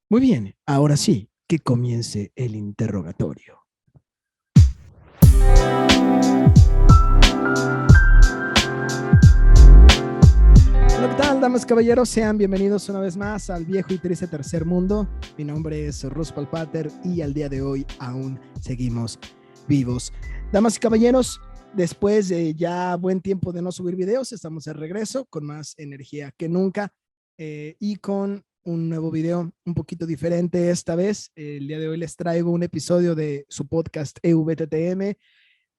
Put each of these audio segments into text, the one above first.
Muy bien, ahora sí, que comience el interrogatorio. Hola, ¿qué tal, damas y caballeros? Sean bienvenidos una vez más al viejo y triste tercer mundo. Mi nombre es Rus Palpater y al día de hoy aún seguimos vivos. Damas y caballeros, después de ya buen tiempo de no subir videos, estamos de regreso con más energía que nunca y con un nuevo video un poquito diferente esta vez. El día de hoy les traigo un episodio de su podcast EVTTM,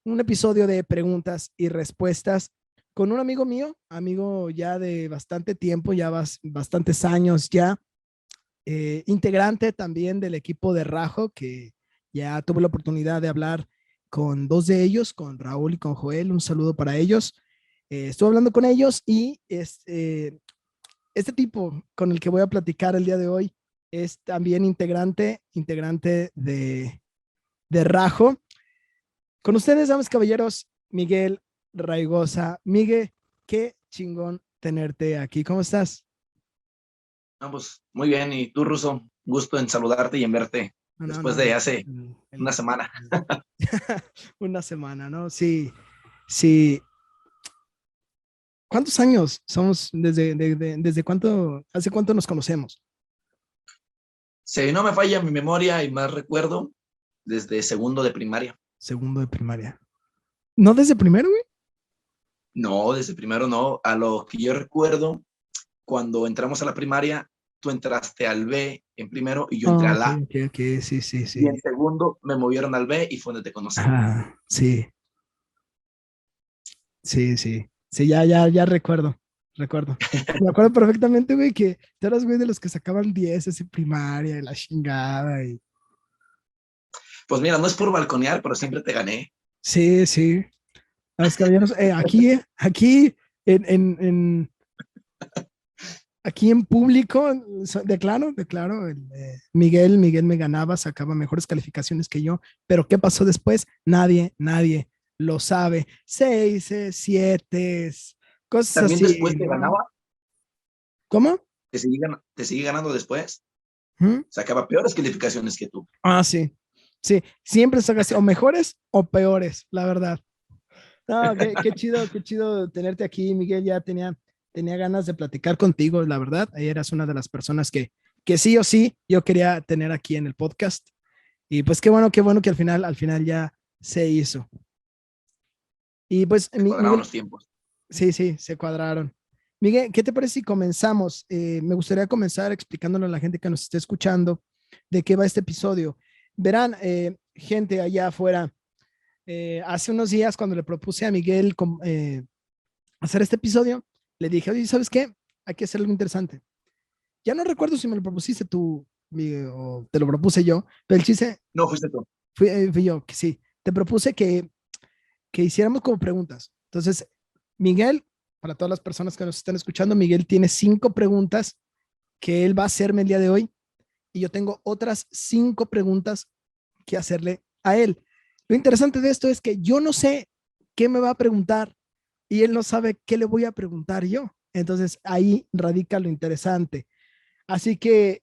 un episodio de preguntas y respuestas con un amigo mío, amigo ya de bastante tiempo, ya bastantes años ya, integrante también del equipo de Rajo, que ya tuve la oportunidad de hablar con dos de ellos, con Raúl y con Joel. Un saludo para ellos. Estuve hablando con ellos y este tipo con el que voy a platicar el día de hoy es también integrante de Rajo. Con ustedes, damas y caballeros, Miguel Raigosa. Miguel, qué chingón tenerte aquí. ¿Cómo estás? No, pues muy bien. Y tú, Ruso, gusto en saludarte y en verte No, no, después no. de hace una semana. Una semana, ¿no? Sí, sí. ¿Cuántos años somos desde cuánto, hace cuánto nos conocemos? Si no me falla mi memoria y más recuerdo, desde segundo de primaria. Segundo de primaria. ¿No desde primero, güey? No, desde primero no. A lo que yo recuerdo, cuando entramos a la primaria, tú entraste al B en primero y yo entré Ah, al ok, A. ok, ok. Sí, sí, Y sí. en segundo me movieron al B y fue donde te conocí. Ah, sí, sí, sí. Sí, ya recuerdo. Recuerdo. Me acuerdo perfectamente, güey, que tú eras, güey, de los que sacaban 10 en primaria y la chingada. Pues mira, no es por balconear, pero siempre te gané. Sí, sí. Las caballeros, en, en, en- aquí en público, declaro, Miguel me ganaba, sacaba mejores calificaciones que yo, pero ¿qué pasó después? Nadie lo sabe. Seis, siete, cosas También así, después te ¿no? ganaba, ¿Cómo? te seguí ganando después. ¿Mm? Sacaba peores calificaciones que tú. Ah, sí. Sí, siempre sacas o mejores o peores, la verdad. No, qué chido tenerte aquí, Miguel. Ya tenía ganas de platicar contigo, la verdad. Ahí eras una de las personas que sí o sí yo quería tener aquí en el podcast. Y pues qué bueno que al final ya se hizo. Y pues, Se cuadraron Miguel, los tiempos. sí, sí, se cuadraron. Miguel, ¿qué te parece si comenzamos? Me gustaría comenzar explicándole a la gente que nos esté escuchando de qué va este episodio. Verán, gente allá afuera, hace unos días cuando le propuse a Miguel hacer este episodio, le dije, oye, ¿sabes qué? Hay que hacer algo interesante. Ya no recuerdo si me lo propusiste tú o te lo propuse yo, pero el chiste No, fuiste tú. fui yo, que sí. Te propuse que hiciéramos como preguntas. Entonces, Miguel, para todas las personas que nos están escuchando, Miguel tiene 5 preguntas que él va a hacerme el día de hoy y yo tengo otras 5 preguntas que hacerle a él. Lo interesante de esto es que yo no sé qué me va a preguntar y él no sabe qué le voy a preguntar yo. Entonces ahí radica lo interesante. Así que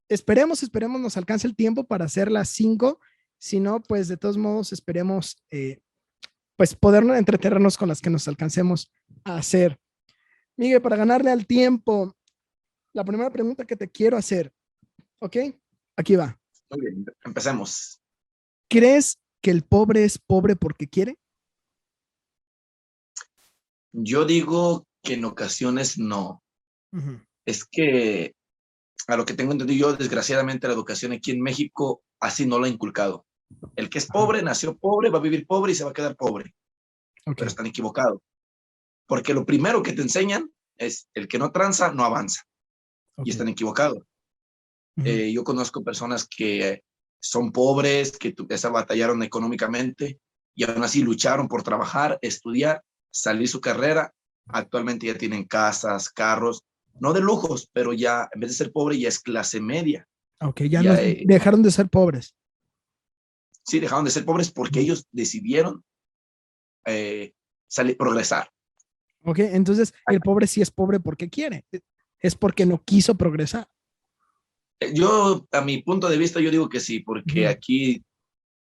esperemos nos alcance el tiempo para hacer las 5. Si no, pues de todos modos esperemos pues poder entretenernos con las que nos alcancemos a hacer. Miguel, para ganarle al tiempo, la primera pregunta que te quiero hacer, ¿ok? Aquí va. Muy bien, empecemos. ¿Crees que el pobre es pobre porque quiere? Yo digo que en ocasiones no. Uh -huh. Es que, a lo que tengo entendido yo, desgraciadamente la educación aquí en México así no lo ha inculcado. El que es Ajá. pobre, nació pobre, va a vivir pobre y se va a quedar pobre. Ok, Pero están equivocados. Porque lo primero que te enseñan es el que no tranza, no avanza. Y ok. están equivocados. Uh -huh. Yo conozco personas que son pobres, que se batallaron económicamente y aún así lucharon por trabajar, estudiar, salir su carrera. Actualmente ya tienen casas, carros, no de lujos, pero ya en vez de ser pobre ya es clase media. Ok, ya Ya, nos dejaron de ser pobres. sí, dejaron de ser pobres Uh porque -huh. ellos decidieron progresar. Ok, entonces el pobre sí es pobre porque quiere, es porque no quiso progresar. Yo, a mi punto de vista, yo digo que sí, porque Ujú, aquí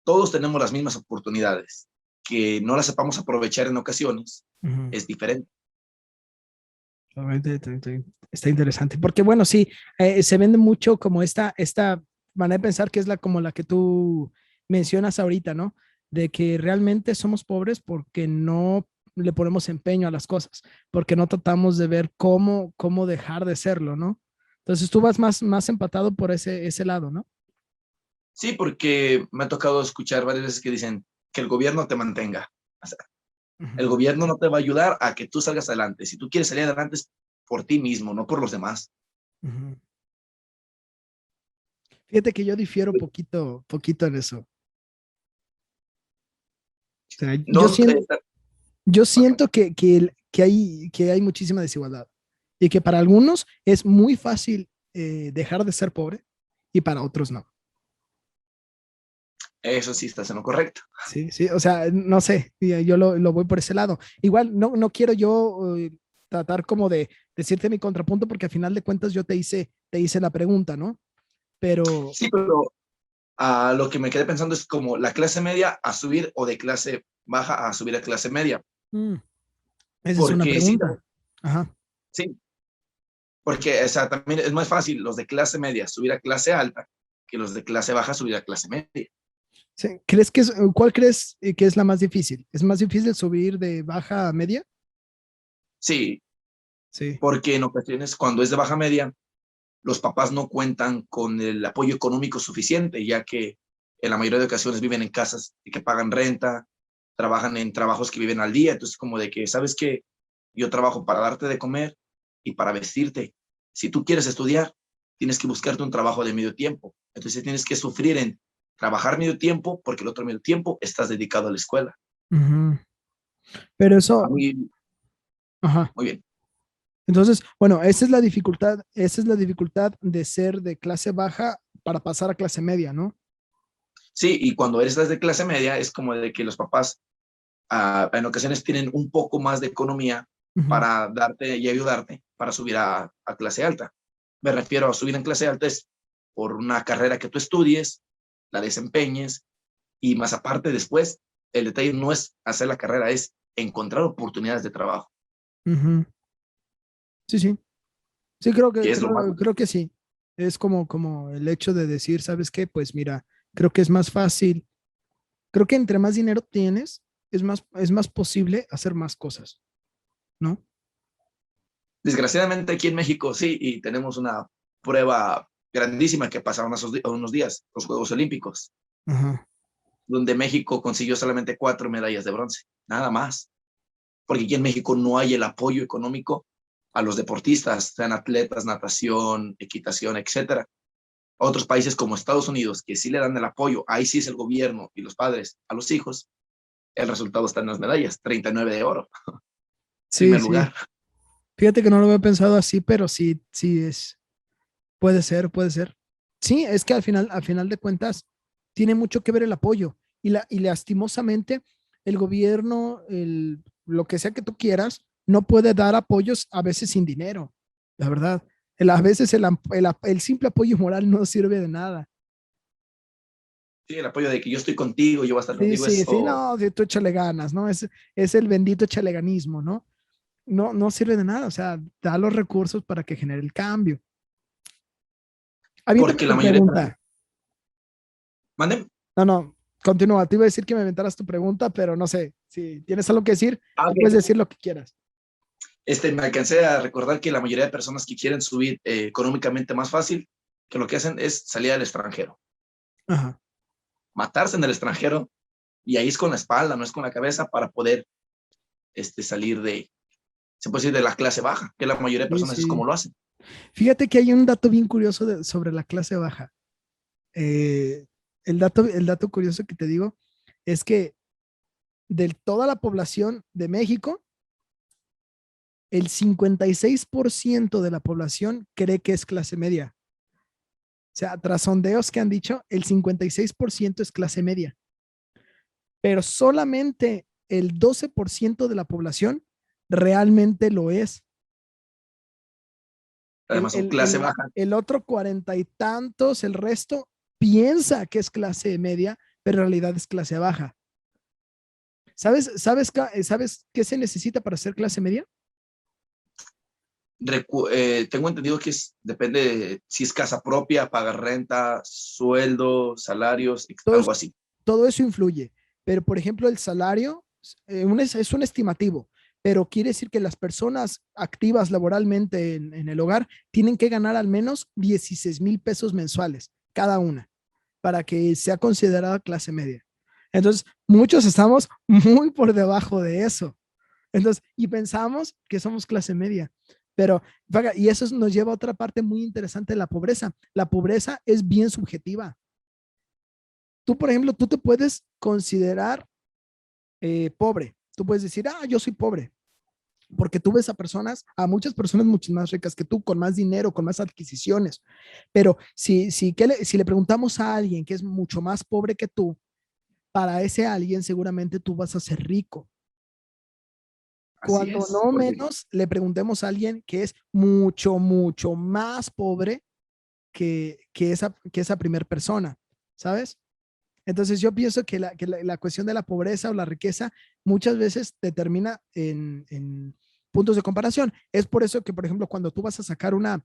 todos tenemos las mismas oportunidades. Que no las sepamos aprovechar en ocasiones ujú. es diferente. Obviamente, está interesante, porque bueno, sí, se vende mucho como esta manera de pensar que es como la que tú mencionas ahorita, ¿no? De que realmente somos pobres porque no le ponemos empeño a las cosas, porque no tratamos de ver cómo dejar de serlo, ¿no? Entonces tú vas más empatado por ese lado, ¿no? Sí, porque me ha tocado escuchar varias veces que dicen que el gobierno te mantenga. O sea, el Ujú, gobierno no te va a ayudar a que tú salgas adelante. Si tú quieres salir adelante es por ti mismo, no por los demás. ujú. Fíjate que yo difiero poquito en eso. O sea, No, yo ok. siento que hay muchísima desigualdad y que para algunos es muy fácil dejar de ser pobre y para otros no. Eso sí estás en lo correcto. Sí, sí, o sea, no sé, yo lo voy por ese lado. Igual, no quiero yo tratar como de decirte mi contrapunto porque al final de cuentas yo te hice la pregunta, ¿no? Pero Sí, pero lo que me quedé pensando es como la clase media a subir o de clase baja a subir a clase media. mm, esa es una Porque sí, pregunta. Ajá. sí, porque o sea, también es más fácil los de clase media subir a clase alta que los de clase baja subir a clase media. Sí, ¿cuál crees que es la más difícil? ¿Es más difícil subir de baja a media? Sí, Sí. porque en ocasiones cuando es de baja media, los papás no cuentan con el apoyo económico suficiente, ya que en la mayoría de ocasiones viven en casas que pagan renta, trabajan en trabajos que viven al día, entonces como de que, ¿sabes qué? Yo trabajo para darte de comer y para vestirte. Si tú quieres estudiar, tienes que buscarte un trabajo de medio tiempo. Entonces tienes que sufrir en trabajar medio tiempo porque el otro medio tiempo estás dedicado a la escuela. Ujú. Pero A eso, mí, ajá. muy bien. Entonces, bueno, esa es la dificultad de ser de clase baja para pasar a clase media, ¿no? Sí, y cuando eres de clase media es como de que los papás en ocasiones tienen un poco más de economía Ujú, para darte y ayudarte para subir a clase alta. Me refiero a subir en clase alta es por una carrera que tú estudies, la desempeñes y más aparte después, el detalle no es hacer la carrera, es encontrar oportunidades de trabajo, ujú. Sí, sí. Sí, creo que, que es lo más... creo, creo que sí. Es como el hecho de decir, ¿sabes qué? Pues mira, creo que es más fácil. Creo que entre más dinero tienes, es más posible hacer más cosas, ¿no? Desgraciadamente aquí en México sí, y tenemos una prueba grandísima que pasaron unos días, los Juegos Olímpicos, Ajá. donde México consiguió solamente 4 medallas de bronce, nada más. Porque aquí en México no hay el apoyo económico a los deportistas, sean atletas, natación, equitación, etcétera. A otros países como Estados Unidos, que sí le dan el apoyo, ahí sí es el gobierno y los padres a los hijos, el resultado está en las medallas, 39 de oro, Sí, primer sí. lugar. Fíjate que no lo había pensado así, pero sí, sí es. Puede ser, puede ser. Sí, es que al final de cuentas, tiene mucho que ver el apoyo. Y lastimosamente, el gobierno, lo que sea que tú quieras, no puede dar apoyos a veces sin dinero. La verdad. A veces el simple apoyo moral no sirve de nada. Sí, el apoyo de que yo estoy contigo, yo voy a estar Sí, contigo, sí, sí, eso, no, si tú échale ganas, ¿no? Es el bendito echaleganismo, ¿no? No sirve de nada. O sea, da los recursos para que genere el cambio. Aviéntame porque la tu mayoría, pregunta. manden, No, continúa. Te iba a decir que me aventaras tu pregunta, pero no sé. Si tienes algo que decir, tú puedes okay. decir lo que quieras. Me alcancé a recordar que la mayoría de personas que quieren subir económicamente más fácil, que lo que hacen es salir al extranjero, Ajá. matarse en el extranjero, y ahí es con la espalda, no es con la cabeza para poder salir se puede decir, de la clase baja, que la mayoría de Sí, personas es como sí. lo hacen. Fíjate que hay un dato bien curioso sobre la clase baja. Eh, el dato curioso que te digo es que de toda la población de México, el 56% de la población cree que es clase media. O sea, tras sondeos que han dicho, el 56% es clase media, pero solamente el 12% de la población realmente lo es. Además son clase baja. El otro 40 y tantos, el resto, piensa que es clase media, pero en realidad es clase baja. ¿Sabes qué se necesita para ser clase media? Tengo entendido que depende de si es casa propia, pagar renta, sueldo, salarios, Todo algo eso, así. todo eso influye, pero por ejemplo el salario es un estimativo, pero quiere decir que las personas activas laboralmente en el hogar tienen que ganar al menos 16,000 pesos mensuales cada una para que sea considerada clase media. Entonces, muchos estamos muy por debajo de eso. Entonces, y pensamos que somos clase media. Pero, y eso nos lleva a otra parte muy interesante de la pobreza. La pobreza es bien subjetiva. Tú, por ejemplo, tú te puedes considerar pobre. Tú puedes decir, yo soy pobre. Porque tú ves a muchas personas mucho más ricas que tú, con más dinero, con más adquisiciones. Pero si le preguntamos a alguien que es mucho más pobre que tú, para ese alguien seguramente tú vas a ser rico. Así Cuando es, no porque menos le preguntemos a alguien que es mucho, mucho más pobre que esa primera persona, ¿sabes? Entonces yo pienso que la cuestión de la pobreza o la riqueza muchas veces determina en puntos de comparación. Es por eso que, por ejemplo, cuando tú vas a sacar una,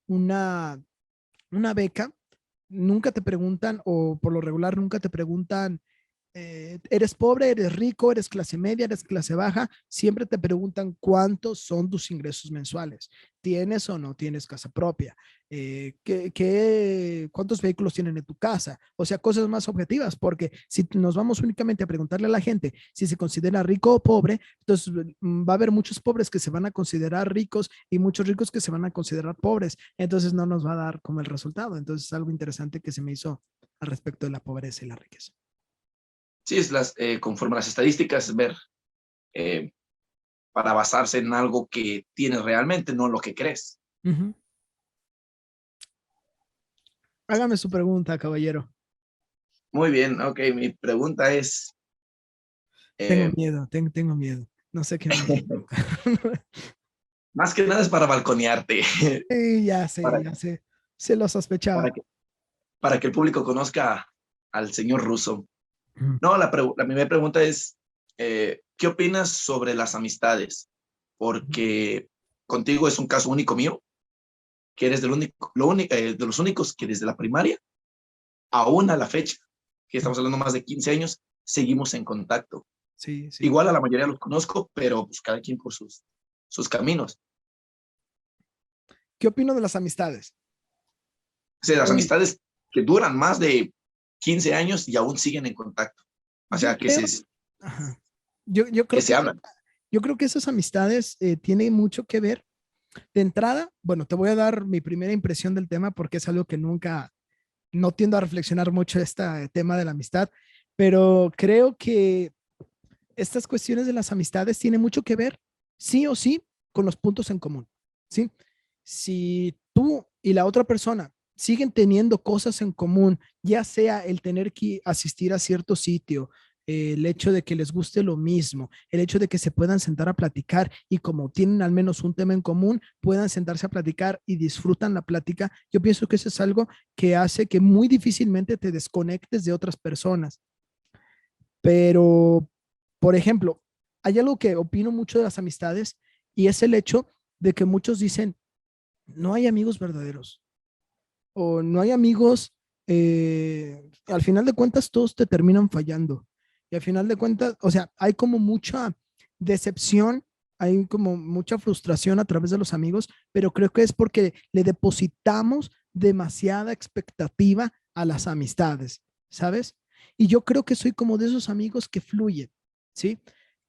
una beca, nunca te preguntan, o por lo regular nunca te preguntan, eres pobre, eres rico, eres clase media, eres clase baja, siempre te preguntan cuántos son tus ingresos mensuales. ¿Tienes o no tienes casa propia? ¿Cuántos vehículos tienen en tu casa? O sea, cosas más objetivas, porque si nos vamos únicamente a preguntarle a la gente si se considera rico o pobre, entonces va a haber muchos pobres que se van a considerar ricos y muchos ricos que se van a considerar pobres. Entonces no nos va a dar como el resultado. Entonces es algo interesante que se me hizo al respecto de la pobreza y la riqueza. sí, conforme a las estadísticas, ver eh, para basarse en algo que tienes realmente, no lo que crees. Ujú. Hágame su pregunta, caballero. Muy bien, ok, mi pregunta es, Tengo eh, miedo, tengo miedo. No sé qué me vas a preguntar. más que nada es para balconearte, Sí, para, ya sé. Se lo para, sospechaba. que, para que el público conozca al señor Russo. Ujú. No, la primera pregunta es, ¿qué opinas sobre las amistades? Porque contigo es un caso único mío, que eres de los únicos que desde la primaria, aún a la fecha, que estamos hablando más de 15 años, seguimos en contacto. Sí, sí. Igual a la mayoría los conozco, pero pues cada quien por sus caminos. ¿Qué opino de las amistades? O sea, las Eh, amistades que duran más de 15 años y aún siguen en contacto. O yo sea, creo, ajá. Yo que creo se que, hablan. yo creo que esas amistades tienen mucho que ver. De entrada, bueno, te voy a dar mi primera impresión del tema porque es algo que nunca, no tiendo a reflexionar mucho este tema de la amistad, pero creo que estas cuestiones de las amistades tienen mucho que ver, sí o sí, con los puntos en común, ¿sí? Si tú y la otra persona siguen teniendo cosas en común, ya sea el tener que asistir a cierto sitio, el hecho de que les guste lo mismo, el hecho de que se puedan sentar a platicar y como tienen al menos un tema en común, puedan sentarse a platicar y disfrutan la plática, yo pienso que eso es algo que hace que muy difícilmente te desconectes de otras personas. Pero, por ejemplo, hay algo que opino mucho de las amistades y es el hecho de que muchos dicen, no hay amigos verdaderos o no hay amigos, al final de cuentas todos te terminan fallando. Y al final de cuentas, o sea, hay como mucha decepción, hay como mucha frustración a través de los amigos, pero creo que es porque le depositamos demasiada expectativa a las amistades, ¿sabes? Y yo creo que soy como de esos amigos que fluyen, ¿sí?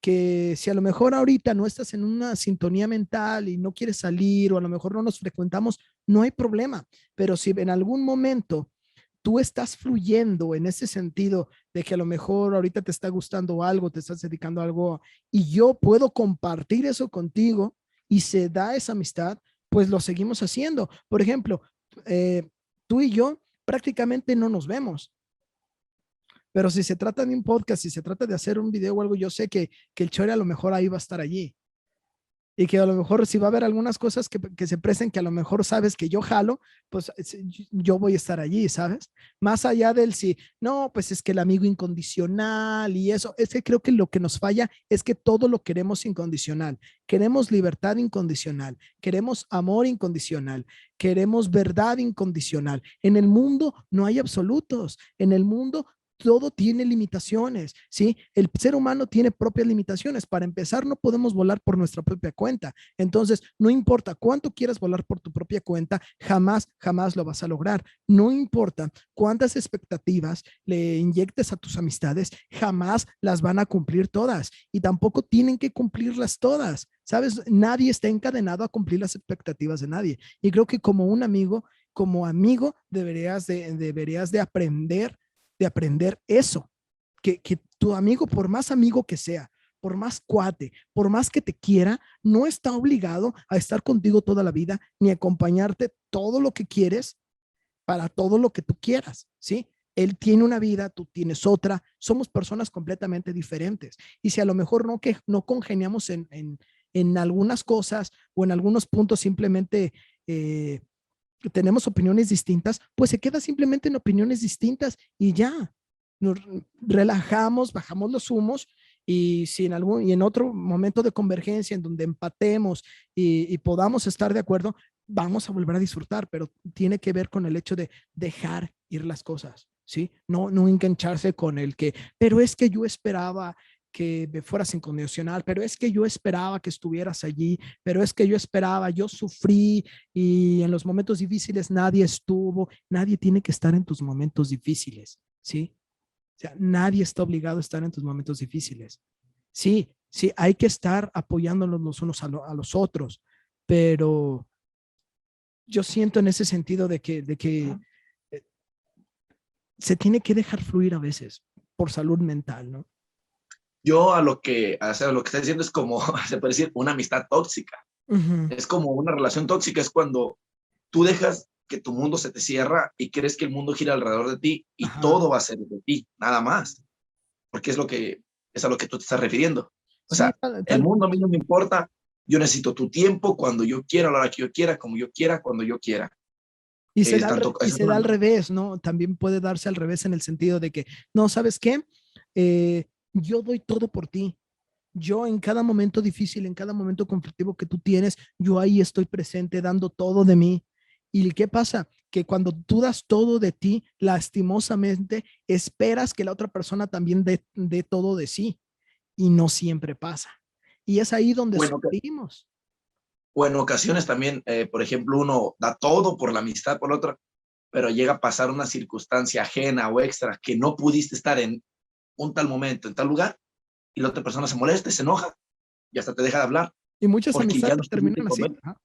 Que si a lo mejor ahorita no estás en una sintonía mental y no quieres salir o a lo mejor no nos frecuentamos, no hay problema. Pero si en algún momento tú estás fluyendo en ese sentido de que a lo mejor ahorita te está gustando algo, te estás dedicando a algo y yo puedo compartir eso contigo y se da esa amistad, pues lo seguimos haciendo. Por ejemplo, tú y yo prácticamente no nos vemos, pero si se trata de un podcast, si se trata de hacer un video o algo, yo sé que el Chore a lo mejor ahí va a estar allí. Y que a lo mejor si va a haber algunas cosas que se presten, que a lo mejor sabes que yo jalo, pues yo voy a estar allí, ¿sabes? Más allá del sí, no, pues es que el amigo incondicional y eso, es que creo que lo que nos falla es que todo lo queremos incondicional. Queremos libertad incondicional, queremos amor incondicional, queremos verdad incondicional. En el mundo no hay absolutos, en el mundo todo tiene limitaciones, ¿sí? El ser humano tiene propias limitaciones. Para empezar, no podemos volar por nuestra propia cuenta. Entonces, no importa cuánto quieras volar por tu propia cuenta, jamás, jamás lo vas a lograr. No importa cuántas expectativas le inyectes a tus amistades, jamás las van a cumplir todas y tampoco tienen que cumplirlas todas. ¿Sabes? Nadie está encadenado a cumplir las expectativas de nadie. Y creo que como amigo, deberías de aprender eso, que tu amigo, por más amigo que sea, por más cuate, por más que te quiera, no está obligado a estar contigo toda la vida, ni acompañarte todo lo que quieres para todo lo que tú quieras, ¿sí? Él tiene una vida, tú tienes otra, somos personas completamente diferentes. Y si a lo mejor no congeniamos en algunas cosas o en algunos puntos simplemente tenemos opiniones distintas, pues se queda simplemente en opiniones distintas y ya. Nos relajamos, bajamos los humos y si y en otro momento de convergencia en donde empatemos y podamos estar de acuerdo, vamos a volver a disfrutar, pero tiene que ver con el hecho de dejar ir las cosas, ¿sí? No engancharse con el que, pero es que yo esperaba que me fueras incondicional, pero es que yo esperaba que estuvieras allí, pero es que yo esperaba, yo sufrí y en los momentos difíciles nadie estuvo, nadie tiene que estar en tus momentos difíciles, ¿sí? O sea, nadie está obligado a estar en tus momentos difíciles. Sí, sí, hay que estar apoyándonos los unos a los otros, pero yo siento en ese sentido de que eh, se tiene que dejar fluir a veces por salud mental, ¿no? Yo a lo que, o sea, lo que está diciendo es como, se puede decir, una amistad tóxica. Ujú. Es como una relación tóxica, es cuando tú dejas que tu mundo se te cierra y crees que el mundo gira alrededor de ti y Ajá. todo va a ser de ti, nada más, porque es a lo que tú te estás refiriendo. O Sí, sea, tal, el tal. mundo a mí no me importa, yo necesito tu tiempo cuando yo quiera, a la hora que yo quiera, como yo quiera, cuando yo quiera. Tanto, Y esa es se da al revés, ¿no? También puede darse al revés en el sentido de que, no, ¿sabes qué? Yo doy todo por ti. Yo en cada momento difícil, en cada momento conflictivo que tú tienes, yo ahí estoy presente dando todo de mí. ¿Y qué pasa? Que cuando tú das todo de ti, lastimosamente, esperas que la otra persona también dé todo de sí. Y no siempre pasa. Y es ahí donde bueno, sufrimos. o en ocasiones también, por ejemplo, uno da todo por la amistad, por la otra, pero llega a pasar una circunstancia ajena o extra que no pudiste estar en un tal momento, en tal lugar, y la otra persona se molesta, se enoja y hasta te deja de hablar Y muchas porque ya no amistades estuviste terminan con así. él. Ajá.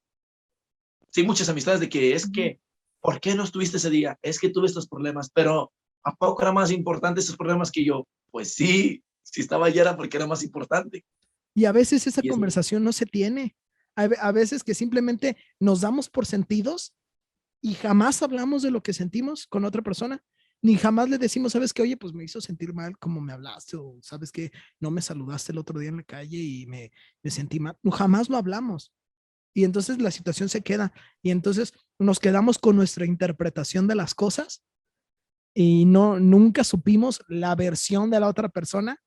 Sí, muchas amistades de que es Ujú. que, ¿por qué no estuviste ese día? Es que tuve estos problemas, pero ¿a poco era más importante esos problemas que yo? Pues sí, si estaba allá era porque era más importante. Y a veces esa Y eso, conversación no se tiene. A veces que simplemente nos damos por sentidos y jamás hablamos de lo que sentimos con otra persona, ni jamás le decimos, sabes que, oye, pues me hizo sentir mal como me hablaste, o sabes que no me saludaste el otro día en la calle y me sentí mal. No, jamás lo hablamos. Y entonces la situación se queda y entonces nos quedamos con nuestra interpretación de las cosas y nunca supimos la versión de la otra persona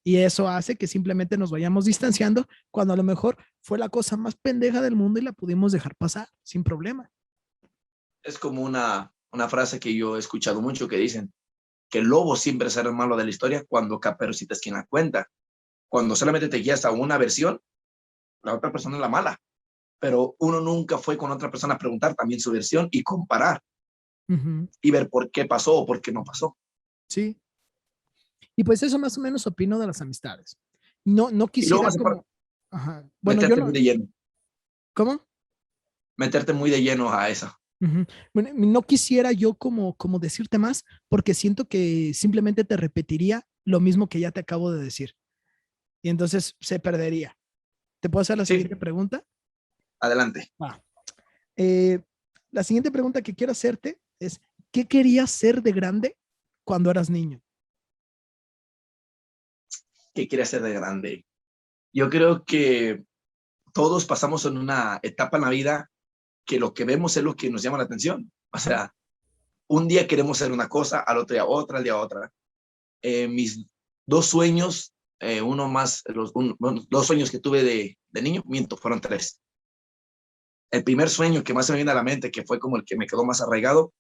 y eso hace que simplemente nos vayamos distanciando cuando a lo mejor fue la cosa más pendeja del mundo y la pudimos dejar pasar sin problema. es como una frase que yo he escuchado mucho que dicen que el lobo siempre será el malo de la historia cuando Caperucita es quien la cuenta. Cuando solamente te guías a una versión, la otra persona es la mala. Pero uno nunca fue con otra persona a preguntar también su versión y comparar Ujú. y ver por qué pasó o por qué no pasó. Sí. Y pues eso más o menos opino de las amistades. No Y luego quisiera vas a como, ajá, bueno, yo meterte no, muy de lleno, ¿cómo? meterte muy de lleno a esa. Ujú. Bueno, no quisiera yo como decirte más porque siento que simplemente te repetiría lo mismo que ya te acabo de decir y entonces se perdería. ¿Te puedo hacer la siguiente Sí, pregunta? adelante. Va. Eh, la siguiente pregunta que quiero hacerte es, ¿qué querías ser de grande cuando eras niño? ¿Qué quiere hacer de grande? Yo creo que todos pasamos en una etapa en la vida que lo que vemos es lo que nos llama la atención. O sea, un día queremos hacer una cosa, al otro día otra, al día otra. Mis dos sueños, uno más, bueno, dos sueños que tuve de niño, miento, fueron tres. El primer sueño que más se me viene a la mente, que fue como el que me quedó más arraigado,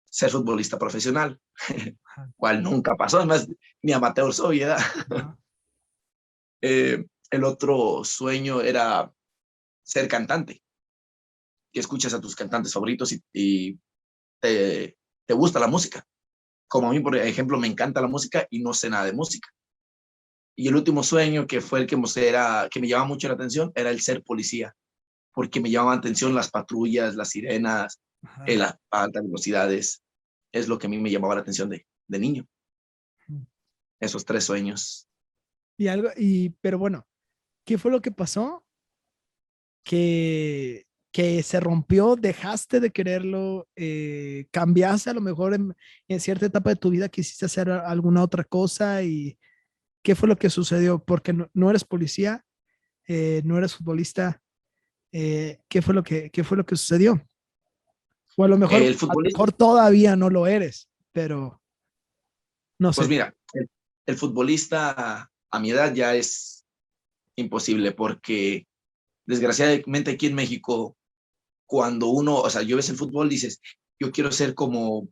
ser futbolista profesional, cual nunca pasó, además ni amateur soy, ¿verdad? El otro sueño era ser cantante, que escuchas a tus cantantes favoritos y te gusta la música. Como a mí, por ejemplo, me encanta la música y no sé nada de música. Y el último sueño, que fue el que que me llamaba mucho la atención, era el ser policía, porque me llamaban la atención las patrullas, las sirenas, las altas velocidades. Es lo que a mí me llamaba la atención de niño. Esos tres sueños. Pero bueno, ¿qué fue lo que pasó? Que se rompió, dejaste de quererlo, cambiaste a lo mejor en cierta etapa de tu vida, quisiste hacer alguna otra cosa y ¿qué fue lo que sucedió? Porque no eres policía, no eres futbolista, ¿qué fue lo que sucedió? O El a lo futbolista, mejor todavía no lo eres, pero no pues sé. mira, el futbolista a mi edad ya es imposible porque desgraciadamente aquí en México, cuando uno, o sea, yo ves el fútbol, dices, yo quiero ser como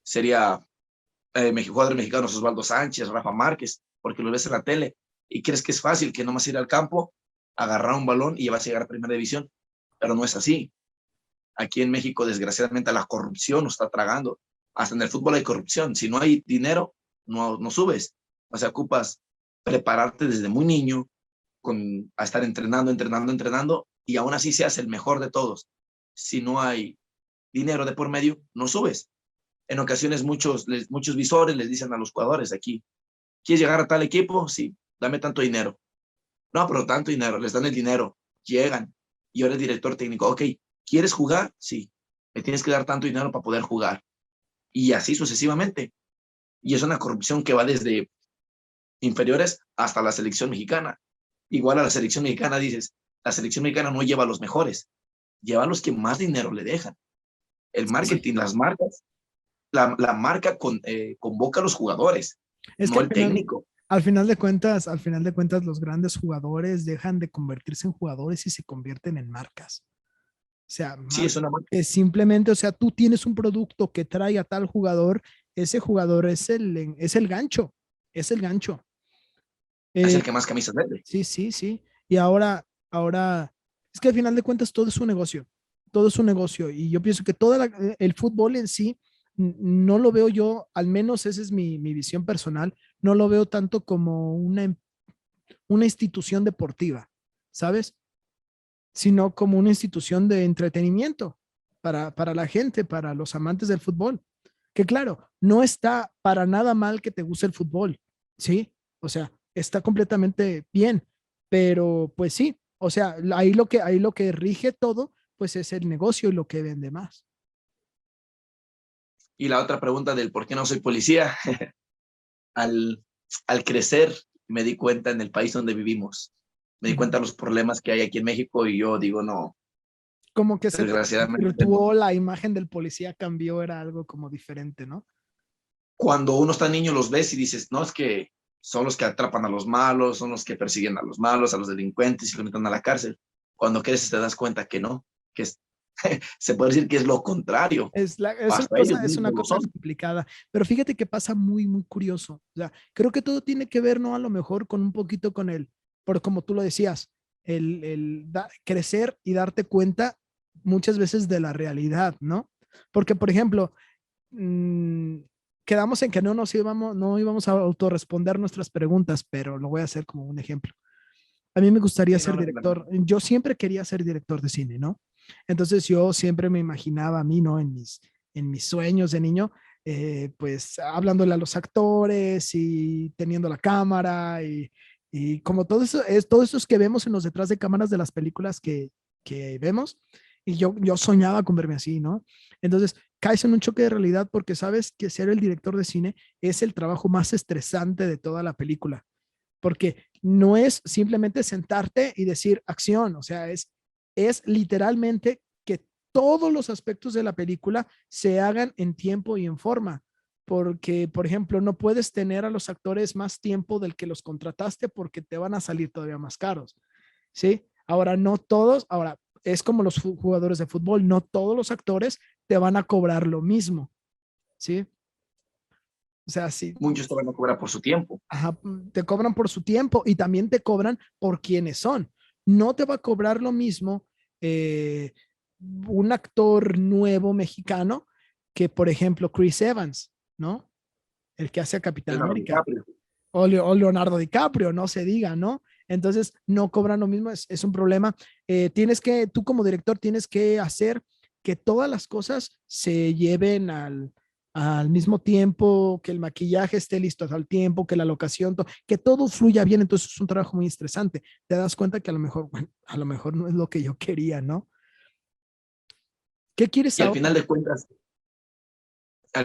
sería jugadores mexicanos, Osvaldo Sánchez, Rafa Márquez, porque lo ves en la tele y crees que es fácil, que nomás ir al campo, agarrar un balón y vas a llegar a primera división, pero no es así. Aquí en México, desgraciadamente, la corrupción nos está tragando. Hasta en el fútbol hay corrupción. Si no hay dinero, no subes. O sea, ocupas prepararte desde muy niño a estar entrenando, y aún así seas el mejor de todos. Si no hay dinero de por medio, no subes. En ocasiones muchos visores les dicen a los jugadores aquí, ¿quieres llegar a tal equipo? Sí, dame tanto dinero. No, pero tanto dinero, les dan el dinero, llegan, y ahora el director técnico, ok, ¿quieres jugar? Sí, me tienes que dar tanto dinero para poder jugar. Y así sucesivamente. Y es una corrupción que va desde inferiores hasta la selección mexicana. Igual a la selección mexicana dices, la selección mexicana no lleva a los mejores, lleva a los que más dinero le dejan. El Sí. marketing, las marcas, la marca convoca a los jugadores, Es que no el técnico. al final de cuentas, los grandes jugadores dejan de convertirse en jugadores y se convierten en marcas. O sea, Sí, es una marca. es simplemente, o sea, tú tienes un producto que trae a tal jugador, ese jugador es el gancho, es el gancho. Es Eh, el que más camisas vende. sí, sí, sí. Y ahora, es que al final de cuentas todo es un negocio, todo es un negocio. Y yo pienso que el fútbol en sí, no lo veo yo, al menos esa es mi visión personal, no lo veo tanto como una institución deportiva, ¿sabes? Sino como una institución de entretenimiento para la gente, para los amantes del fútbol. Que claro, no está para nada mal que te guste el fútbol, ¿sí? O sea, está completamente bien, pero pues sí, o sea, ahí lo que rige todo, pues es el negocio y lo que vende más. Y la otra pregunta del por qué no soy policía, al, al crecer me di cuenta en el país donde vivimos, me di cuenta de los problemas que hay aquí en México y yo digo, no, Como que se te desgraciadamente no. virtuó la imagen del policía, cambió, era algo como diferente, ¿no? Cuando uno está niño los ves y dices, no, es que son los que atrapan a los malos, son los que persiguen a los malos, a los delincuentes y los meten a la cárcel. Cuando creces te das cuenta que no, que se puede decir que es lo contrario. Hasta ellos Es una mismos lo cosa son. complicada, pero fíjate que pasa muy, muy curioso. O sea, creo que todo tiene que ver, ¿no? A lo mejor con un poquito con por como tú lo decías, crecer y darte cuenta muchas veces de la realidad, ¿no? Porque, por ejemplo, mm, quedamos en que no íbamos a autorresponder nuestras preguntas, pero lo voy a hacer como un ejemplo. A mí me gustaría Sí, no, ser no hay problema. director. Yo siempre quería ser director de cine, ¿no? Entonces yo siempre me imaginaba a mí, ¿no? En mis sueños de niño, pues hablándole a los actores y teniendo la cámara y como todo eso, todos esos que vemos en los detrás de cámaras de las películas que vemos. Y yo soñaba con verme así, ¿no? Entonces caes en un choque de realidad porque sabes que ser el director de cine es el trabajo más estresante de toda la película porque no es simplemente sentarte y decir acción, o sea, es literalmente que todos los aspectos de la película se hagan en tiempo y en forma. Porque, por ejemplo, no puedes tener a los actores más tiempo del que los contrataste porque te van a salir todavía más caros, ¿sí? Ahora, no todos, ahora, es como los jugadores de fútbol, no todos los actores te van a cobrar lo mismo, ¿sí? O sea, sí, Muchos te van a cobrar por su tiempo. ajá, te cobran por su tiempo y también te cobran por quienes son. No te va a cobrar lo mismo eh, un actor nuevo mexicano que, por ejemplo, Chris Evans, ¿no? El que hace a Capitán Leonardo América. DiCaprio. O Leonardo DiCaprio, no se diga, ¿no? Entonces, no cobran lo mismo, es un problema. Tú como director tienes que hacer que todas las cosas se lleven al mismo tiempo, que el maquillaje esté listo al tiempo, que la locación, que todo fluya bien. Entonces es un trabajo muy estresante. Te das cuenta que a lo mejor, bueno, a lo mejor no es lo que yo quería, ¿no? ¿Qué quieres Y ahora? al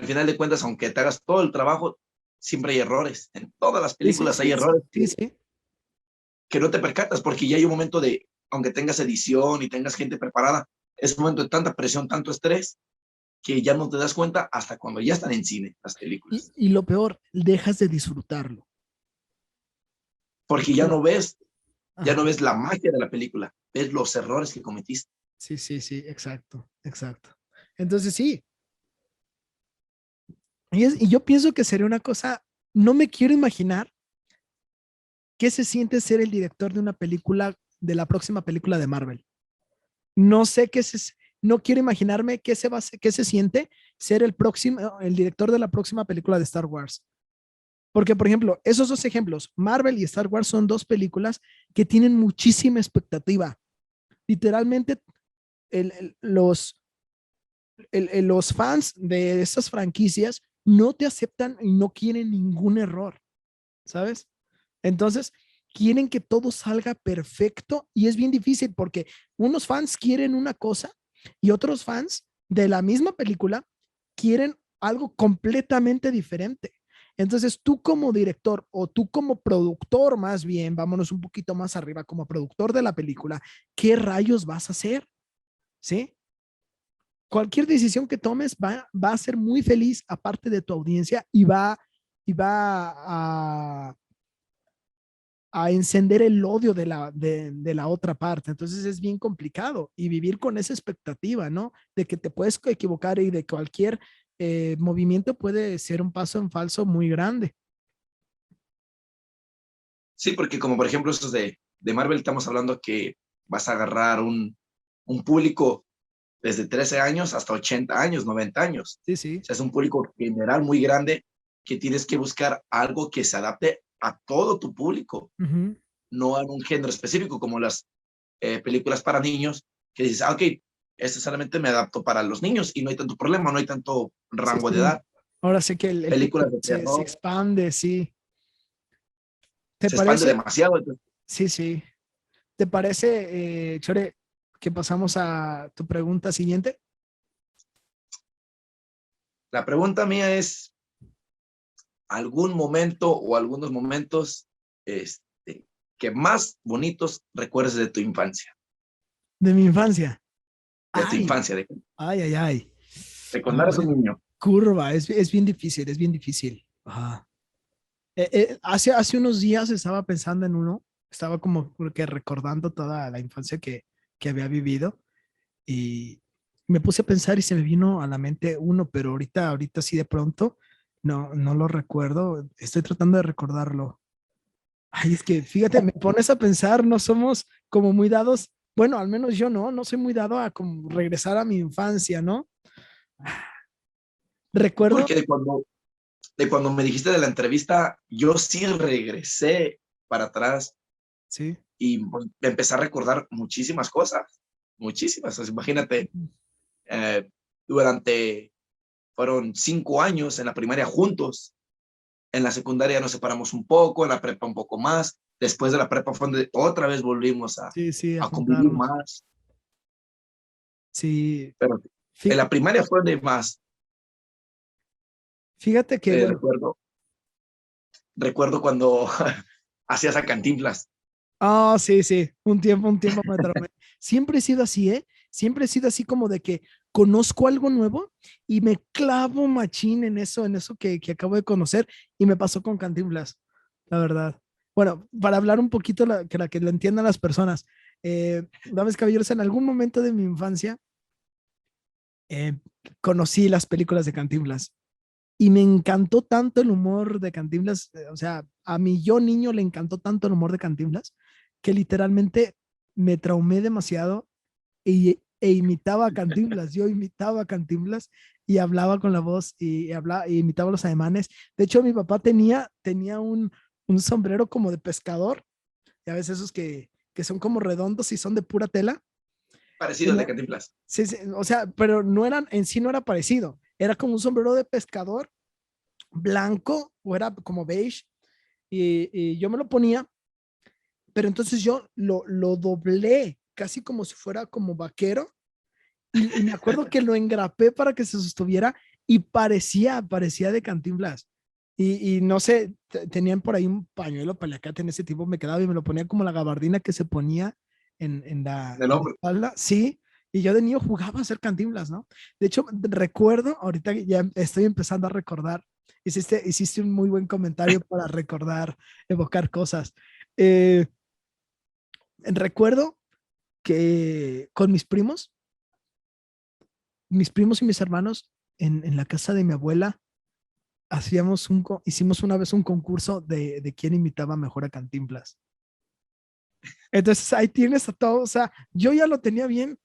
final de cuentas, aunque te hagas todo el trabajo, siempre hay errores. En todas las Sí, sí, películas hay sí, errores sí, sí. que no te percatas, porque ya hay un momento de, aunque tengas edición y tengas gente preparada, es un momento de tanta presión, tanto estrés, que ya no te das cuenta hasta cuando ya están en cine las películas. Y lo peor, dejas de disfrutarlo. Porque Porque, ya no ajá. ves la magia de la película, ves los errores que cometiste. Sí, sí, sí, exacto, exacto. Entonces sí, y yo pienso que sería una cosa, no me quiero imaginar qué se siente ser el director de una película, de la próxima película de Marvel. No sé no quiero imaginarme qué se siente ser el director de la próxima película de Star Wars. Porque, por ejemplo, esos dos ejemplos, Marvel y Star Wars, son dos películas que tienen muchísima expectativa. Literalmente, el, el- los, los fans de estas franquicias no te aceptan y no quieren ningún error, ¿sabes? Entonces, quieren que todo salga perfecto y es bien difícil porque unos fans quieren una cosa y otros fans de la misma película quieren algo completamente diferente. Entonces, tú como director o tú como productor, más bien, vámonos un poquito más arriba, como productor de la película, ¿qué rayos vas a hacer? ¿Sí? Cualquier decisión que tomes va a ser muy feliz aparte de tu audiencia y va a encender el odio de la otra parte. Entonces es bien complicado y vivir con esa expectativa, ¿no? De que te puedes equivocar y de cualquier movimiento puede ser un paso en falso muy grande. Sí, porque como por ejemplo esos de Marvel, estamos hablando que vas a agarrar un público desde 13 años hasta 80 años, 90 años. Sí, O sí. sea, es un público general muy grande que tienes que buscar algo que se adapte a todo tu público, Ujú. no a un género específico como las películas para niños, que dices, ah, ok, este solamente me adapto para los niños y no hay tanto problema, no hay tanto Sí, rango de sí. edad. Ahora sé que el Películas público de se terror expande, sí. ¿Te se expande parece? demasiado. Entonces, Sí, sí. ¿Te parece, Chore, que pasamos a tu pregunta siguiente? la pregunta mía es, ¿algún momento o algunos momentos que más bonitos recuerdes de tu infancia? De mi infancia. De tu Ay, infancia, ay, ay, ay. de Ah, cuando eras un niño. curva, es bien difícil, es bien difícil. Ajá. Hace unos días estaba pensando en uno, estaba como que recordando toda la infancia que había vivido y me puse a pensar y se me vino a la mente uno, pero ahorita sí de pronto no lo recuerdo. Estoy tratando de recordarlo. Ay, es que fíjate, me pones a pensar, no somos como muy dados, bueno, al menos yo no soy muy dado a como regresar a mi infancia, ¿no? Recuerdo, Porque de cuando me dijiste de la entrevista, yo sí regresé para atrás sí, y pues, empecé a recordar muchísimas cosas, muchísimas. O sea, imagínate, eh, durante, fueron 5 años en la primaria juntos, en la secundaria nos separamos un poco, en la prepa un poco más, después de la prepa fue donde otra vez volvimos sí, sí, a a convivir juntarnos. más, Sí, pero en fí- la primaria fue de más, fíjate que, bueno, recuerdo cuando hacías a Cantinflas. Oh, sí, sí, un tiempo me traumé. Siempre he sido así, ¿eh? Siempre he sido así como de que conozco algo nuevo y me clavo machín en eso que acabo de conocer y me pasó con Cantinflas, la verdad. Bueno, para hablar un poquito que lo entiendan las personas, damas y caballeros, en algún momento de mi infancia eh, conocí las películas de Cantinflas y me encantó tanto el humor de Cantinflas, o sea, a mi yo niño le encantó tanto el humor de Cantinflas que literalmente me traumé demasiado e imitaba a Cantinflas, yo imitaba a Cantinflas y hablaba con la voz y imitaba los ademanes. De hecho, mi papá tenía un sombrero como de pescador, ya ves esos que son como redondos y son de pura tela. Parecido al de Tenía, Cantinflas. sí, sí, o sea, pero no eran, en sí no era parecido, era como un sombrero de pescador blanco o era como beige y yo me lo ponía, pero entonces yo lo doblé casi como si fuera como vaquero y me acuerdo que lo engrapé para que se sostuviera y parecía de Cantinflas. Y no sé, tenían por ahí un pañuelo paliacate en ese tipo, me quedaba y me lo ponía como la gabardina que se ponía Del en la hombre. espalda, sí, y yo de niño jugaba a ser Cantinflas, ¿no? De hecho, recuerdo, ahorita que ya estoy empezando a recordar, hiciste un muy buen comentario para recordar, evocar cosas. Eh, recuerdo que con mis primos y mis hermanos en la casa de mi abuela hicimos una vez un concurso de quién imitaba mejor a Cantinflas. Entonces ahí tienes a todo, o sea, yo ya lo tenía bien,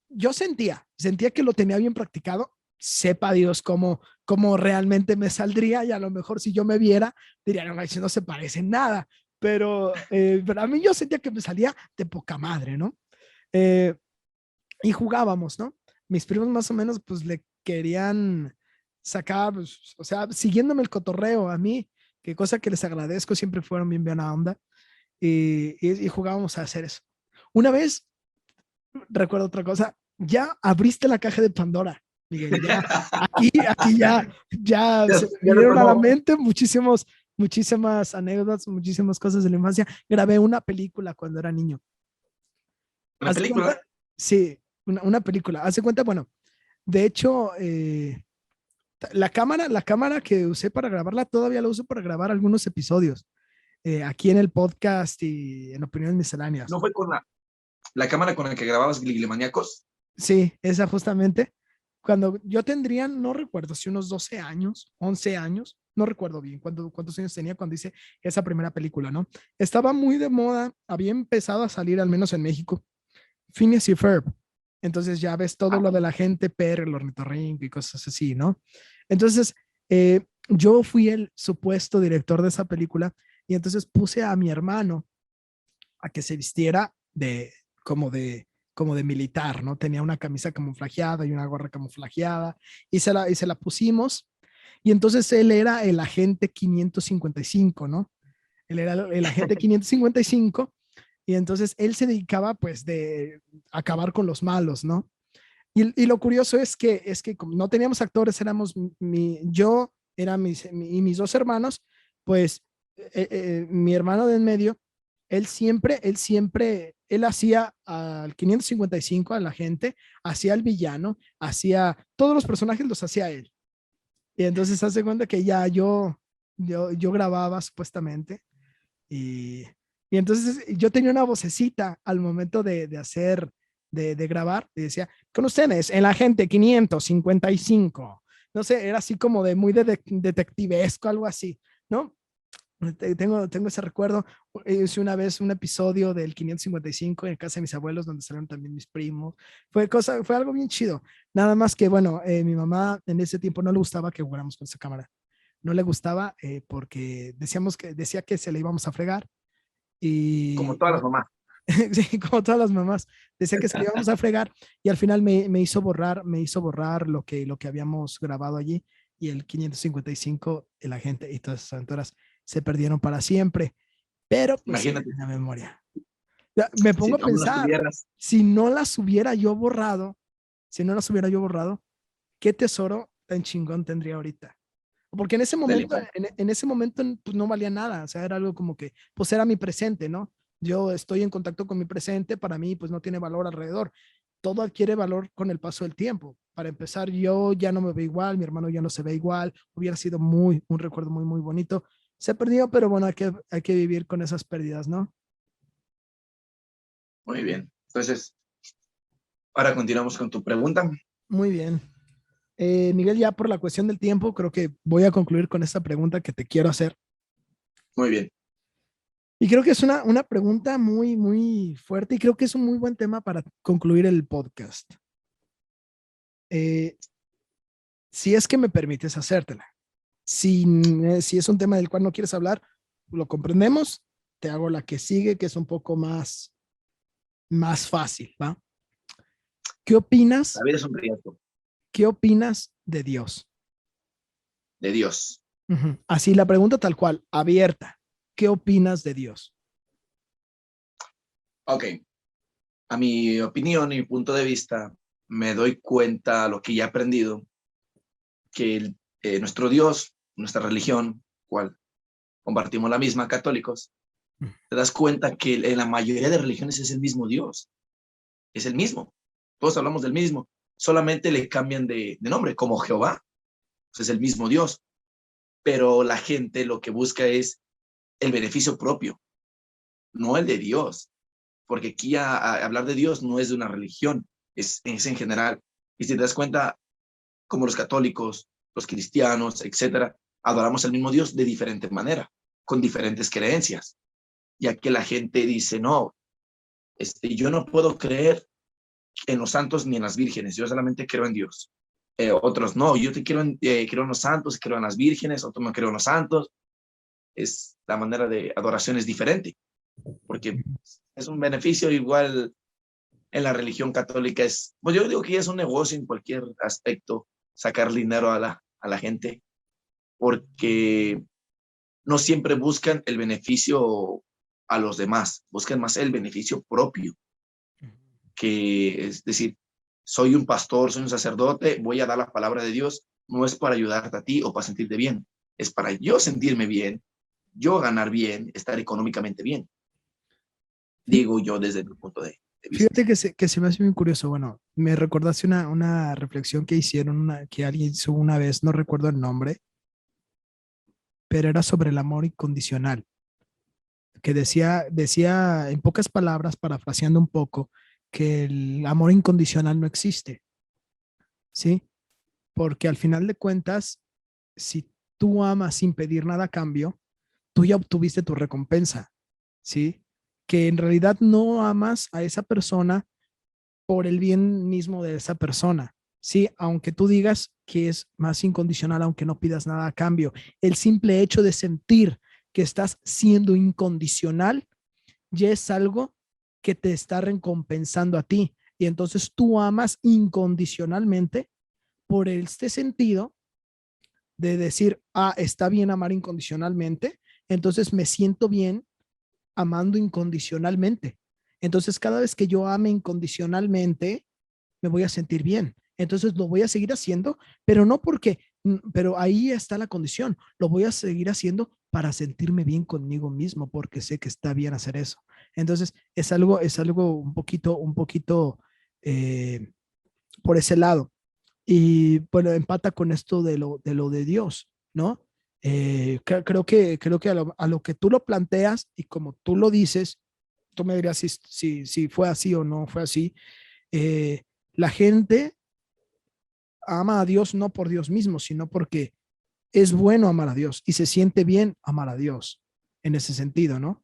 yo sentía que lo tenía bien practicado, sepa Dios cómo realmente me saldría y a lo mejor si yo me viera, diría, no, no se parece en nada, pero a mí yo sentía que me salía de poca madre, ¿no? Eh, y jugábamos, ¿no? Mis primos más o menos pues le querían sacar, pues, o sea, siguiéndome el cotorreo a mí, que cosa que les agradezco, siempre fueron bien buena onda y jugábamos a hacer eso. Una vez, recuerdo otra cosa, ya abriste la caja de Pandora, Miguel, ya, aquí ya Ya, se me ya vinieron a la detonó. mente muchísimas anécdotas, muchísimas cosas de la infancia. Grabé una película cuando era niño. Una ¿Haz de cuenta? película. Sí, una película. Haz de cuenta, bueno, de hecho, la cámara que usé para grabarla, todavía la uso para grabar algunos episodios aquí en el podcast y en Opiniones Misceláneas. No fue con la cámara con la que grababas Gliglemaníacos. Sí, esa justamente. Cuando yo tendría, no recuerdo si unos 12 años, 11 años, no recuerdo bien cuántos años tenía cuando hice esa primera película, ¿no? Estaba muy de moda, había empezado a salir, al menos en México, Phineas y Ferb. Entonces ya ves todo Ah, lo de la gente, Per, el ornitorrinco y cosas así, ¿no? Entonces, yo fui el supuesto director de esa película y entonces puse a mi hermano a que se vistiera como de, como de militar, ¿no? Tenía una camisa camuflajeada y una gorra camuflajeada y se la pusimos y entonces él era el agente 555, ¿no? Él era el agente 555 y entonces él se dedicaba pues de acabar con los malos, ¿no? Y lo curioso es que como no teníamos actores, éramos yo, y mis dos hermanos, pues mi hermano de en medio, él hacía al 555 a la gente, hacía al villano, hacía, todos los personajes los hacía él. Y entonces se hace cuenta que ya yo grababa supuestamente y, y entonces yo tenía una vocecita al momento de hacer, de grabar, y decía, con ustedes, el agente 555. No sé, era así como de muy detectivesco, algo así, ¿no? Tengo ese recuerdo. Hice una vez un episodio del 555 en casa de mis abuelos, donde salieron también mis primos. Fue algo bien chido. Nada más que, bueno, mi mamá en ese tiempo no le gustaba que jugáramos con esa cámara. No le gustaba porque decía que se le íbamos a fregar como y todas las mamás. sí, como todas las mamás, decía que se le íbamos a fregar y al final me hizo borrar lo que habíamos grabado allí y el 555, el agente y todas esas aventuras se perdieron para siempre, pero pues sí, Imagínate, en la memoria. Ya, me si pongo a aún las pensar, tuvieras. si no las hubiera yo borrado, si no las hubiera yo borrado, ¿qué tesoro tan chingón tendría ahorita? Porque en ese del momento, infante. en ese momento pues no valía nada, o sea, era algo como que, pues era mi presente, ¿no? Yo estoy en contacto con mi presente, para mí pues no tiene valor alrededor. Todo adquiere valor con el paso del tiempo. Para empezar, yo ya no me veo igual, mi hermano ya no se ve igual, hubiera sido un recuerdo muy, muy bonito. Se perdió, pero bueno, hay que vivir con esas pérdidas, ¿no? Muy bien. Entonces, ahora continuamos con tu pregunta. Muy bien. Miguel, ya por la cuestión del tiempo, creo que voy a concluir con esta pregunta que te quiero hacer. Muy bien. Y creo que es una pregunta muy, muy fuerte y creo que es un muy buen tema para concluir el podcast. Eh, si es que me permites hacértela. Si es un tema del cual no quieres hablar, lo comprendemos. Te hago la que sigue, que es un poco más fácil, ¿va? ¿Qué La opinas? vida es un riesgo ¿Qué opinas de Dios? de Dios. Ujú. Así la pregunta tal cual, abierta. ¿Qué opinas de Dios? Ok. A mi opinión y mi punto de vista, me doy cuenta, lo que ya he aprendido, que nuestro Dios, nuestra religión, cual compartimos la misma, católicos, te das cuenta que en la mayoría de religiones es el mismo Dios, es el mismo. Todos hablamos del mismo, solamente le cambian de nombre, como Jehová, pues es el mismo Dios, pero la gente lo que busca es el beneficio propio, no el de Dios, porque aquí a hablar de Dios no es de una religión, es en general. Y si te das cuenta, como los católicos, los cristianos, etcétera, adoramos al mismo Dios de diferente manera, con diferentes creencias, ya que la gente dice, no, yo no puedo creer en los santos ni en las vírgenes, yo solamente creo en Dios. Otros, no, yo creo en los santos, creo en las vírgenes, otros no creo en los santos. Es la manera de adoración es diferente, porque es un beneficio igual en la religión católica. Pues yo digo que es un negocio en cualquier aspecto, sacar dinero a la gente, porque no siempre buscan el beneficio a los demás, buscan más el beneficio propio, que es decir, soy un pastor, soy un sacerdote, voy a dar la palabra de Dios, no es para ayudarte a ti o para sentirte bien, es para yo sentirme bien, yo ganar bien, estar económicamente bien, Fí- digo yo desde mi punto de vista. Fíjate que se me hace muy curioso. Bueno, me recordaste una reflexión que hicieron, que alguien hizo una vez, no recuerdo el nombre, pero era sobre el amor incondicional, que decía en pocas palabras, parafraseando un poco, que el amor incondicional no existe, ¿sí? Porque al final de cuentas, si tú amas sin pedir nada a cambio, tú ya obtuviste tu recompensa, ¿sí? Que en realidad no amas a esa persona por el bien mismo de esa persona, ¿sí? Aunque tú digas que es más incondicional, aunque no pidas nada a cambio, el simple hecho de sentir que estás siendo incondicional ya es algo que te está recompensando a ti. Y entonces tú amas incondicionalmente por este sentido de decir, ah, está bien amar incondicionalmente, entonces me siento bien amando incondicionalmente. Entonces, cada vez que yo ame incondicionalmente, me voy a sentir bien. Entonces, lo voy a seguir haciendo, pero no porque, pero ahí está la condición. Lo voy a seguir haciendo para sentirme bien conmigo mismo, porque sé que está bien hacer eso. Entonces, es algo un poquito por ese lado. Y bueno, empata con esto de lo de Dios, ¿no? Creo que a lo que tú lo planteas y como tú lo dices, tú me dirás si fue así o no fue así. eh, la gente ama a Dios no por Dios mismo, sino porque es bueno amar a Dios y se siente bien amar a Dios en ese sentido, ¿no?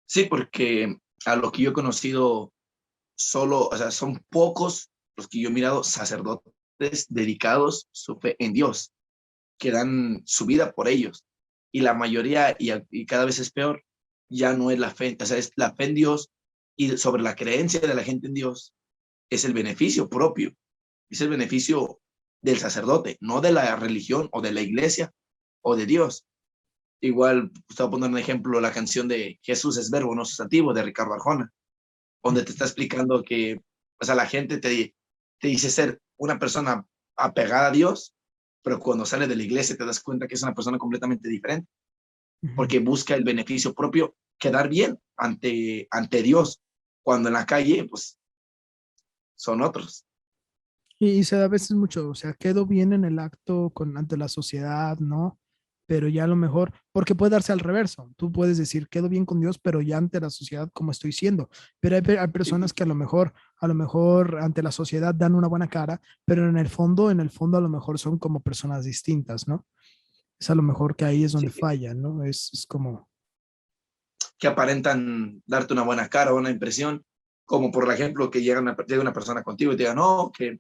Sí, porque a lo que yo he conocido, solo, o sea, son pocos los que yo he mirado sacerdotes dedicados su fe en Dios, que dan su vida por ellos. Y la mayoría, y cada vez es peor, ya no es la fe, o sea, es la fe en Dios y sobre la creencia de la gente en Dios, es el beneficio propio, es el beneficio del sacerdote, no de la religión o de la iglesia o de Dios. Igual, estaba poniendo un ejemplo, la canción de Jesús es verbo, no sustantivo, de Ricardo Arjona, donde te está explicando que, o sea, la gente te dice ser una persona apegada a Dios, pero cuando sale de la iglesia te das cuenta que es una persona completamente diferente, Ujú. porque busca el beneficio propio, quedar bien ante Dios, cuando en la calle, pues, son otros. Y se da a veces mucho, o sea, quedo bien en el acto ante la sociedad, ¿no? Pero ya a lo mejor, porque puede darse al reverso. Tú puedes decir, quedo bien con Dios, pero ya ante la sociedad, ¿cómo estoy siendo? Pero hay personas que a lo mejor ante la sociedad dan una buena cara, pero en el fondo a lo mejor son como personas distintas, ¿no? Es a lo mejor que ahí es donde Sí, falla, ¿no? Es como, que aparentan darte una buena cara, una impresión, como por ejemplo que llega una persona contigo y te diga, no, que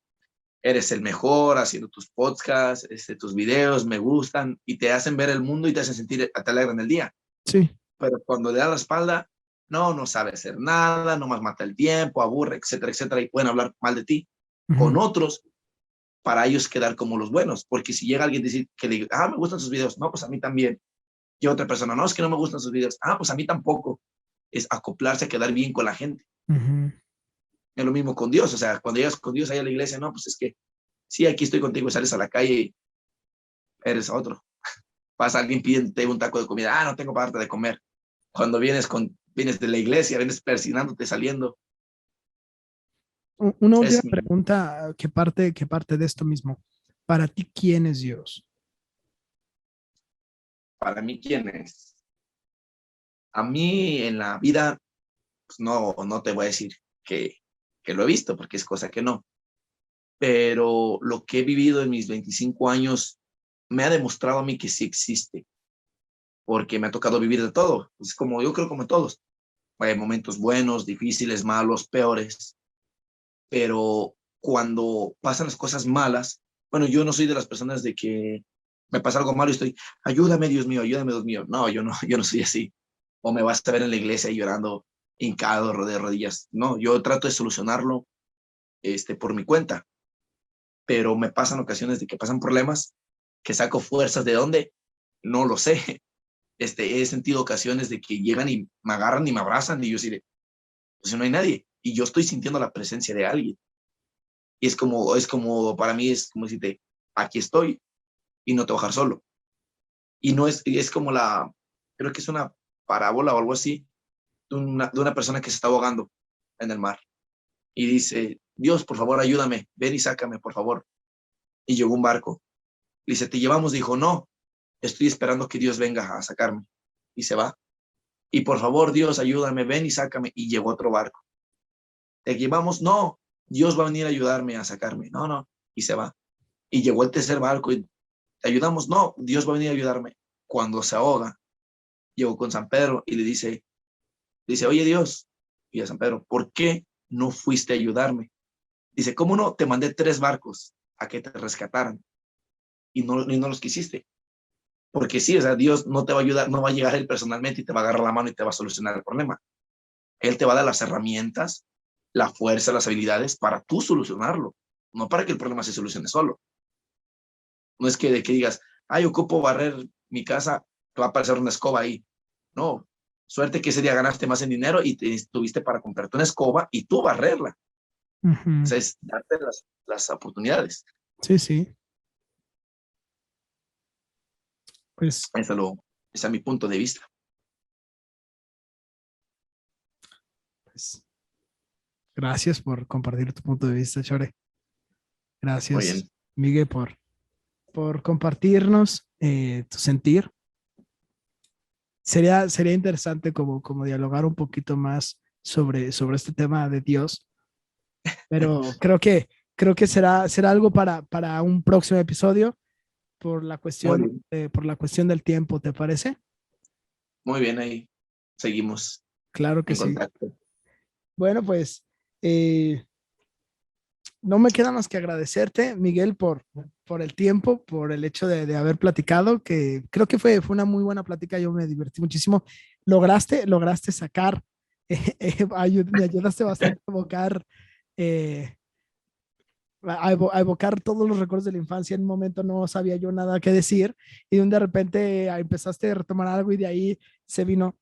eres el mejor haciendo tus podcasts, tus videos me gustan y te hacen ver el mundo y te hacen sentir, te alegran el día. sí. Pero cuando le da la espalda, no, no sabe hacer nada, nomás mata el tiempo, aburre, etcétera, etcétera, y pueden hablar mal de ti. Ujú, Con otros, para ellos quedar como los buenos, porque si llega alguien a decir que le diga, me gustan sus videos, no, pues a mí también. Y otra persona, no, es que no me gustan sus videos, pues a mí tampoco. Es acoplarse a quedar bien con la gente. ujú. Es lo mismo con Dios, o sea, cuando llegas con Dios ahí a la iglesia, no, pues es que sí, aquí estoy contigo, sales a la calle y eres otro. Pasa alguien pidiendo un taco de comida, no tengo para darte de comer. Cuando vienes de la iglesia, vienes persinándote, saliendo, Una última es mi, pregunta que parte de esto mismo. Para ti, ¿quién es Dios? para mí, ¿quién es? A mí en la vida, pues no te voy a decir que, que lo he visto, porque es cosa que no, pero lo que he vivido en mis 25 años me ha demostrado a mí que sí existe, porque me ha tocado vivir de todo, es como yo creo como todos, hay momentos buenos, difíciles, malos, peores, pero cuando pasan las cosas malas, bueno, yo no soy de las personas de que me pasa algo malo y estoy, ayúdame, Dios mío. No, yo no soy así. O me vas a ver en la iglesia llorando, hincado de rodillas. No, yo trato de solucionarlo por mi cuenta, pero me pasan ocasiones de que pasan problemas, que saco fuerzas de dónde, no lo sé. He sentido ocasiones de que llegan y me agarran y me abrazan y yo diré, pues no hay nadie. Y yo estoy sintiendo la presencia de alguien. Y para mí es como decirte, aquí estoy y no te voy a dejar solo. Y no es como creo que es una parábola o algo así, de una persona que se está ahogando en el mar. Y dice, Dios, por favor, ayúdame, ven y sácame, por favor. Y llegó un barco. Y dice, te llevamos. Dijo, no, estoy esperando que Dios venga a sacarme. Y se va. Y por favor, Dios, ayúdame, ven y sácame. Y llegó otro barco. Te llevamos, no, Dios va a venir a ayudarme a sacarme. No, no. Y se va. Y llegó el tercer barco y te ayudamos. No, Dios va a venir a ayudarme. Cuando se ahoga, llegó con San Pedro y le dice, oye Dios, y a San Pedro, ¿por qué no fuiste a ayudarme? Dice, ¿cómo no? Te mandé 3 barcos a que te rescataran y no los quisiste. Porque sí, o sea, Dios no te va a ayudar, no va a llegar él personalmente y te va a agarrar la mano y te va a solucionar el problema. Él te va a dar las herramientas, la fuerza, las habilidades para tú solucionarlo, no para que el problema se solucione solo. No es que de que digas, ocupo barrer mi casa, te va a aparecer una escoba ahí. No, suerte que ese día ganaste más en dinero y tuviste para comprarte una escoba y tú barrerla. O Ujú. sea, es darte las oportunidades. Sí, sí. Pues, Ese es mi punto de vista. pues, gracias por compartir tu punto de vista, Chore. Muy Gracias, bien. Miguel, por compartirnos tu sentir. Sería interesante como dialogar un poquito más sobre este tema de Dios, pero creo que será algo para un próximo episodio Muy bien. por la cuestión del tiempo, ¿te parece? Muy bien, ahí seguimos Claro que en sí. contacto. Bueno, pues eh, no me queda más que agradecerte, Miguel, por el tiempo, por el hecho de haber platicado, que creo que fue una muy buena plática, yo me divertí muchísimo. Lograste sacar, me ayudaste bastante a evocar, eh, a evocar todos los recuerdos de la infancia. En un momento no sabía yo nada que decir y de repente empezaste a retomar algo y de ahí se vino.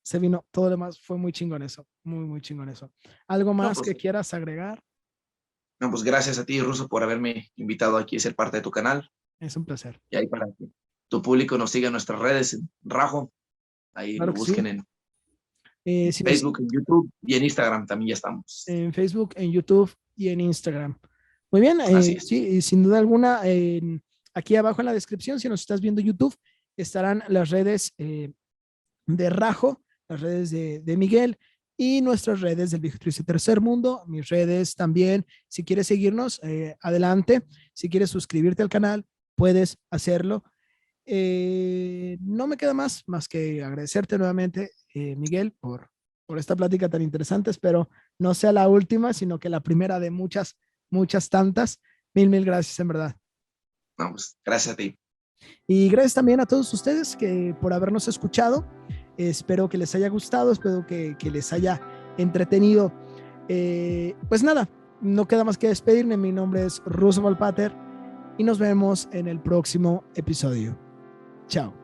Todo lo demás fue muy chingón eso, muy, muy chingón eso. ¿Algo No, más pues, que quieras agregar? no, pues gracias a ti, Ruso, por haberme invitado aquí a ser parte de tu canal. Es un placer. Y ahí para que tu público nos siga en nuestras redes, en Rajo, ahí Claro lo que busquen sí. en Si nos Facebook, en YouTube y en Instagram también ya estamos. en Facebook, en YouTube y en Instagram. Muy bien, Así es. sí, y sin duda alguna, aquí abajo en la descripción, si nos estás viendo YouTube, estarán las redes de Rajo, las redes de Miguel y nuestras redes del Viejo Triste Tercer Mundo, mis redes también. Si quieres seguirnos, adelante. Si quieres suscribirte al canal, puedes hacerlo. No me queda más que agradecerte nuevamente, Miguel, por esta plática tan interesante. Espero no sea la última, sino que la primera de muchas tantas. Mil gracias, en verdad. Vamos, gracias a ti. Y gracias también a todos ustedes que por habernos escuchado. Espero que les haya gustado, espero que les haya entretenido. Pues nada, no queda más que despedirme. Mi nombre es Roosevelt Pater y nos vemos en el próximo episodio. Chao.